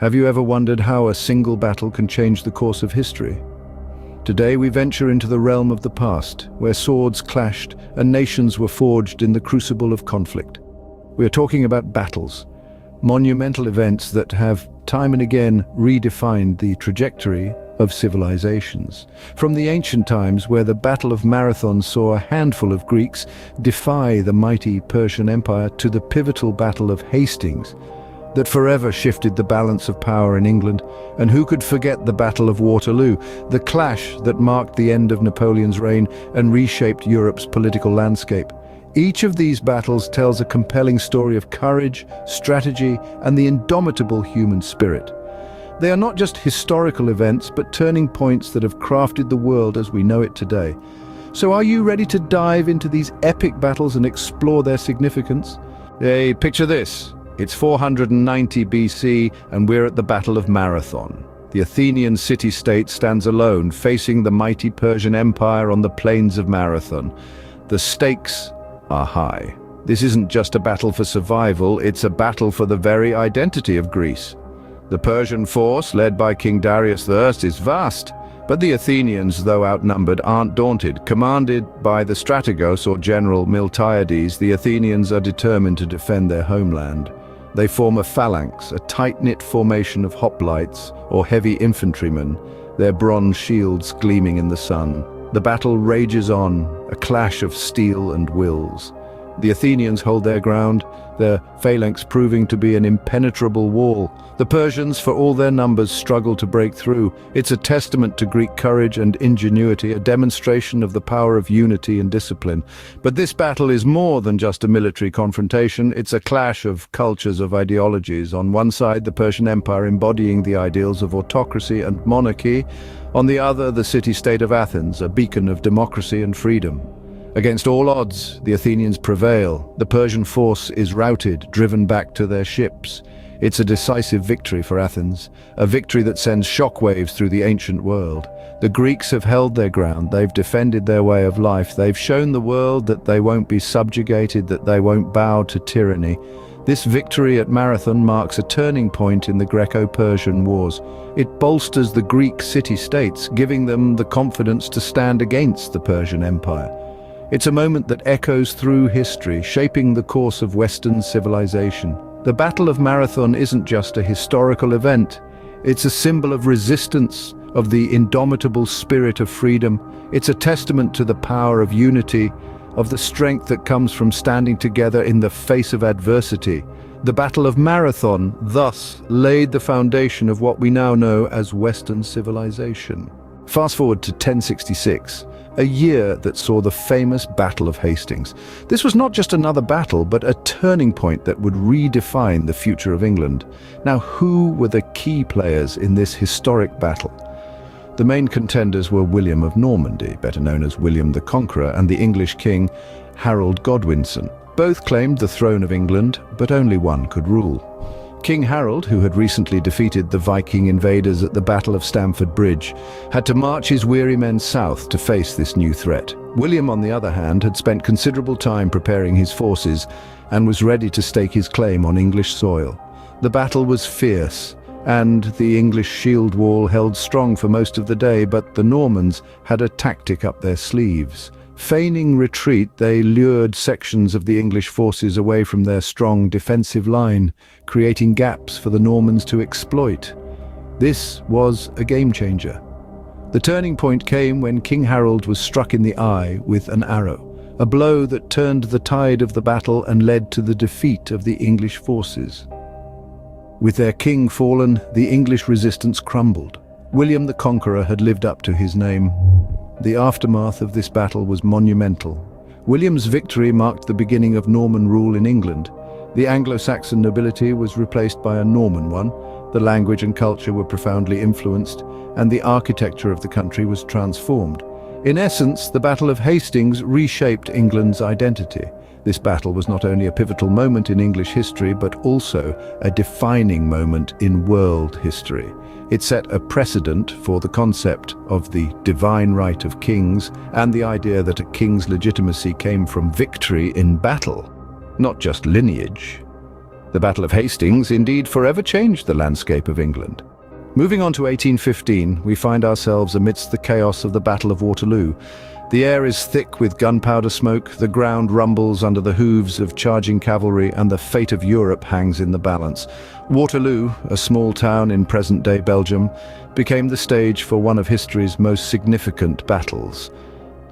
Have you ever wondered how a single battle can change the course of history? Today we venture into the realm of the past, where swords clashed and nations were forged in the crucible of conflict. We are talking about battles, monumental events that have time and again redefined the trajectory of civilizations. From the ancient times, where the Battle of Marathon saw a handful of Greeks defy the mighty Persian Empire, to the pivotal Battle of Hastings, that forever shifted the balance of power in England. And who could forget the Battle of Waterloo, the clash that marked the end of Napoleon's reign and reshaped Europe's political landscape? Each of these battles tells a compelling story of courage, strategy, and the indomitable human spirit. They are not just historical events, but turning points that have crafted the world as we know it today. So are you ready to dive into these epic battles and explore their significance? Hey, picture this. It's 490 BC and we're at the Battle of Marathon. The Athenian city-state stands alone, facing the mighty Persian Empire on the plains of Marathon. The stakes are high. This isn't just a battle for survival, it's a battle for the very identity of Greece. The Persian force, led by King Darius I, is vast, but the Athenians, though outnumbered, aren't daunted. Commanded by the strategos or general Miltiades, the Athenians are determined to defend their homeland. They form a phalanx, a tight-knit formation of hoplites or heavy infantrymen, their bronze shields gleaming in the sun. The battle rages on, a clash of steel and wills. The Athenians hold their ground, their phalanx proving to be an impenetrable wall. The Persians, for all their numbers, struggle to break through. It's a testament to Greek courage and ingenuity, a demonstration of the power of unity and discipline. But this battle is more than just a military confrontation. It's a clash of cultures, of ideologies. On one side, the Persian Empire embodying the ideals of autocracy and monarchy. On the other, the city-state of Athens, a beacon of democracy and freedom. Against all odds, the Athenians prevail. The Persian force is routed, driven back to their ships. It's a decisive victory for Athens, a victory that sends shockwaves through the ancient world. The Greeks have held their ground, they've defended their way of life, they've shown the world that they won't be subjugated, that they won't bow to tyranny. This victory at Marathon marks a turning point in the Greco-Persian Wars. It bolsters the Greek city-states, giving them the confidence to stand against the Persian Empire. It's a moment that echoes through history, shaping the course of Western civilization. The Battle of Marathon isn't just a historical event. It's a symbol of resistance, of the indomitable spirit of freedom. It's a testament to the power of unity, of the strength that comes from standing together in the face of adversity. The Battle of Marathon thus laid the foundation of what we now know as Western civilization. Fast forward to 1066. A year that saw the famous Battle of Hastings. This was not just another battle, but a turning point that would redefine the future of England. Now, who were the key players in this historic battle? The main contenders were William of Normandy, better known as William the Conqueror, and the English king, Harold Godwinson. Both claimed the throne of England, but only one could rule. King Harold, who had recently defeated the Viking invaders at the Battle of Stamford Bridge, had to march his weary men south to face this new threat. William, on the other hand, had spent considerable time preparing his forces and was ready to stake his claim on English soil. The battle was fierce, and the English shield wall held strong for most of the day, but the Normans had a tactic up their sleeves. Feigning retreat, they lured sections of the English forces away from their strong defensive line, creating gaps for the Normans to exploit. This was a game-changer. The turning point came when King Harold was struck in the eye with an arrow, a blow that turned the tide of the battle and led to the defeat of the English forces. With their king fallen, the English resistance crumbled. William the Conqueror had lived up to his name. The aftermath of this battle was monumental. William's victory marked the beginning of Norman rule in England. The Anglo-Saxon nobility was replaced by a Norman one, the language and culture were profoundly influenced, and the architecture of the country was transformed. In essence, the Battle of Hastings reshaped England's identity. This battle was not only a pivotal moment in English history, but also a defining moment in world history. It set a precedent for the concept of the divine right of kings and the idea that a king's legitimacy came from victory in battle, not just lineage. The Battle of Hastings indeed forever changed the landscape of England. Moving on to 1815, we find ourselves amidst the chaos of the Battle of Waterloo. The air is thick with gunpowder smoke, the ground rumbles under the hooves of charging cavalry, and the fate of Europe hangs in the balance. Waterloo, a small town in present-day Belgium, became the stage for one of history's most significant battles.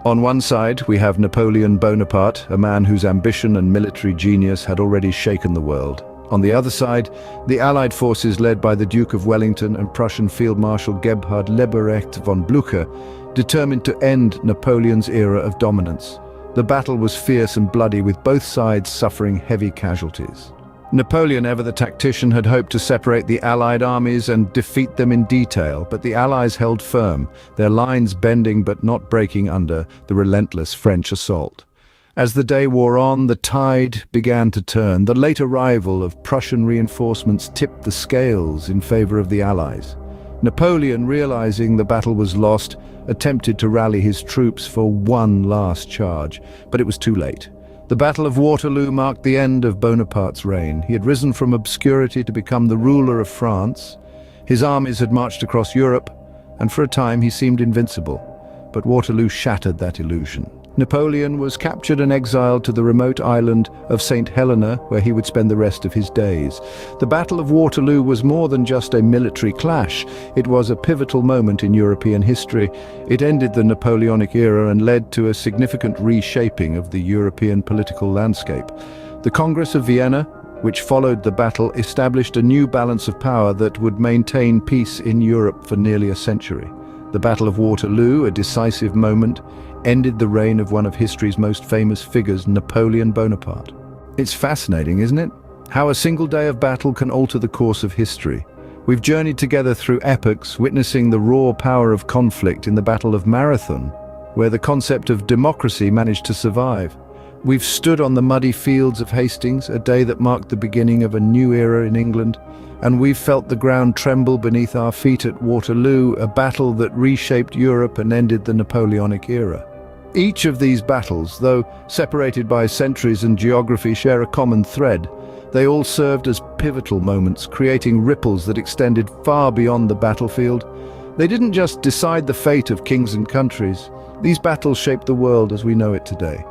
On one side, we have Napoleon Bonaparte, a man whose ambition and military genius had already shaken the world. On the other side, the Allied forces led by the Duke of Wellington and Prussian Field Marshal Gebhard Leberecht von Blücher, determined to end Napoleon's era of dominance. The battle was fierce and bloody, with both sides suffering heavy casualties. Napoleon, ever the tactician, had hoped to separate the Allied armies and defeat them in detail, but the Allies held firm, their lines bending but not breaking under the relentless French assault. As the day wore on, the tide began to turn. The late arrival of Prussian reinforcements tipped the scales in favor of the Allies. Napoleon, realizing the battle was lost, attempted to rally his troops for one last charge, but it was too late. The Battle of Waterloo marked the end of Bonaparte's reign. He had risen from obscurity to become the ruler of France. His armies had marched across Europe, and for a time he seemed invincible. But Waterloo shattered that illusion. Napoleon was captured and exiled to the remote island of St. Helena, where he would spend the rest of his days. The Battle of Waterloo was more than just a military clash. It was a pivotal moment in European history. It ended the Napoleonic era and led to a significant reshaping of the European political landscape. The Congress of Vienna, which followed the battle, established a new balance of power that would maintain peace in Europe for nearly a century. The Battle of Waterloo, a decisive moment, ended the reign of one of history's most famous figures, Napoleon Bonaparte. It's fascinating, isn't it? How a single day of battle can alter the course of history. We've journeyed together through epochs, witnessing the raw power of conflict in the Battle of Marathon, where the concept of democracy managed to survive. We've stood on the muddy fields of Hastings, a day that marked the beginning of a new era in England, and we've felt the ground tremble beneath our feet at Waterloo, a battle that reshaped Europe and ended the Napoleonic era. Each of these battles, though separated by centuries and geography, share a common thread. They all served as pivotal moments, creating ripples that extended far beyond the battlefield. They didn't just decide the fate of kings and countries. These battles shaped the world as we know it today.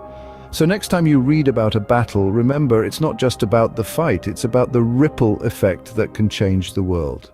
So next time you read about a battle, remember it's not just about the fight, it's about the ripple effect that can change the world.